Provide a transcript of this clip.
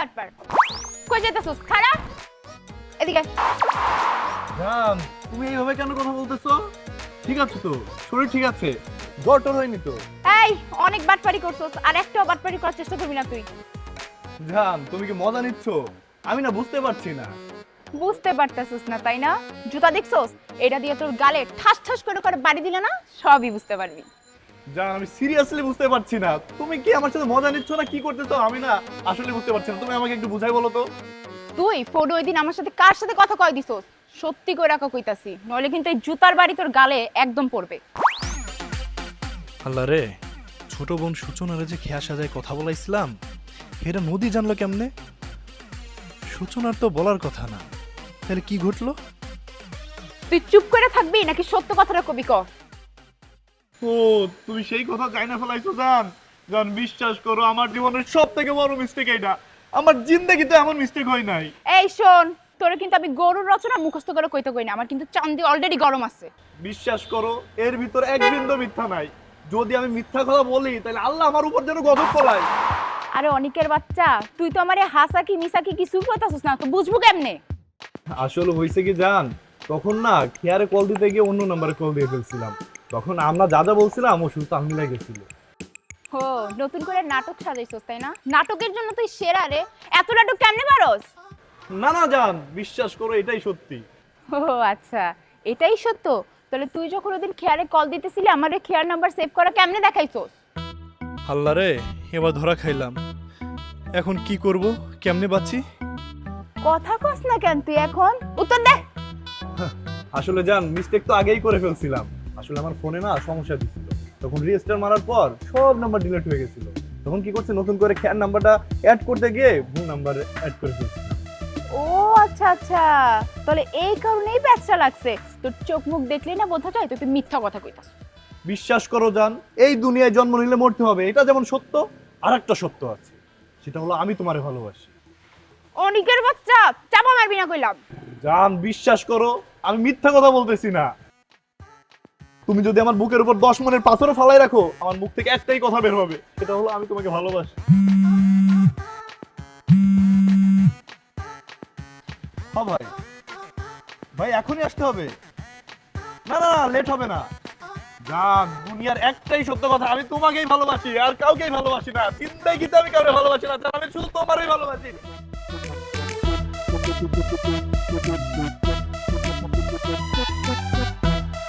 বাটপার। কই যাইতাছস? খারাপ এদিকে। জান তুমি এইভাবে কেন কথা বলতেছো? ঠিক আছে তো, শরীর ঠিক আছে, জ্বর টর হয়নি তো? এই অনেক বাটপারি করছস, আর একটাও বাটপারি করার চেষ্টা করবি না তুই। জান তুমি কি মজা নিচ্ছ? আমি না বুঝতে পারছি না। বুঝতে পারতাছস না তাই না? জুতা দেখছস? এটা দিয়ে তোর গালে ঠাস ঠাস করে করে বাড়ি দিলে না সবই বুঝতে পারবি। জান আমি সিরিয়াসলি বুঝতে পারছি না, তুমি কি আমার সাথে মজা নিচ্ছ না কি করতেছো? আমি না আসলে বুঝতে পারছি না, তুমি আমাকে একটু বুঝাই বলো তো। তুই ফোটো ওই দিন আমার সাথে কার সাথে কথা কয় দিছস? সত্যি করে রাখা কইতাছি, নইলে কিন্তু এই জুতার বাড়ি তোর গালে একদম পড়বে। আল্লাহ রে, ছোট বোন সূচনারে যে খেয়া সাজায় কথা বলাইছিলাম, এটা নদী জানলো কেমনে? সূচনার তো বলার কথা না, তাহলে কি ঘটলো? তুই চুপ করে থাকবি নাকি সত্য কথাটা কবি ক? ও তুমি সেই কথা যাই না ফেলাইছো জান। জান বিশ্বাস করো, আমার জীবনের সব থেকে বড় মিস্টেক এইটা। আমার জিন্দেগিতে এমন মিস্টেক হয় নাই। এই শোন, তোরে কিন্তু আমি গরুর রচনা মুখস্থ করে কইতে কই না, আমার কিন্তু চান্দি অলরেডি গরম আছে। বিশ্বাস করো এর ভিতর এক বিন্দু মিথ্যা নাই। যদি আমি মিথ্যা কথা বলি তাহলে আল্লাহ আমার উপর যেন গজব ফলায়। আরে অনিকের বাচ্চা, তুই তো আমারে হাসা কি মিসা কি কিছু কইতাছিস না, তো বুঝবো কেমনে? আসলে হইছে কি জান, তখন না খেয়ারে কল দিতে গিয়ে অন্য নাম্বারে কল দিয়ে ফেলছিলাম। তখন আমরা যা যা বলছিলাম ও শুধু তাল মিলাই গেছিল। হো, নতুন করে নাটক সাজাইছস তাই না? নাটকের জন্য তুই সেরা রে। এত নাটক কেমনে পারোস? না না জান বিশ্বাস করো এটাই সত্যি। ও আচ্ছা, এটাই সত্য। তাহলে তুই যখন ওদিন খেয়ারে কল দিতেছিলি আমারে খেয়ার নাম্বার সেভ করা কেমনে দেখাইছস? আল্লাহ রে, এবার ধরা খাইলাম। এখন কি করব, কেমনে বাঁচি? কথা কস না কেন তুই এখন? উত্তর দে। আসলে জান মিস্টেক তো আগেই করে ফেলছিলাম। আসলে আমার ফোনে না সমস্যা দিছিল, তখন রেজিস্টার মারার পর সব নাম্বার ডিলিট হয়ে গেছিল। তখন কি করছে, নতুন করে খেয়ার নাম্বারটা অ্যাড করতে গিয়ে ভুল নাম্বার অ্যাড করে ফেলছিলাম। ও আচ্ছা আচ্ছা, তাহলে এই কারণেই ব্যবসা লাগছে। তোর চোখ মুখ দেখলেই না বোঝা যায় তুই মিথ্যা কথা কইতাস। বিশ্বাস করো জান, এই দুনিয়ায় জন্ম নিলে মরতে হবে, এটা যেমন সত্য, আর একটা সত্য আছে, সেটা হলো আমি তোমারে ভালোবাসি। অনিকের বাচ্চা, চাপা মারবি না কইলাম। জান বিশ্বাস করো আমি মিথ্যা কথা বলতেছি না। তুমি যদি আমার বুকের উপর 10 মনের পাথরও ফালাই রাখো, আমার মুখ থেকে একটাই কথা বের হবে, সেটা হলো আমি তোমাকে ভালোবাসি। হ্যাঁ ভাই, ভাই এখনই আসতে হবে। না না লেট হবে না। জান দুনিয়ার একটাই সত্য কথা, আমি তোমাকেই ভালোবাসি, আর কাউকেই ভালোবাসি না। জিন্দেগিতে আমি কাউকে ভালোবাসি না, জান আমি শুধু তোমারই ভালোবাসি।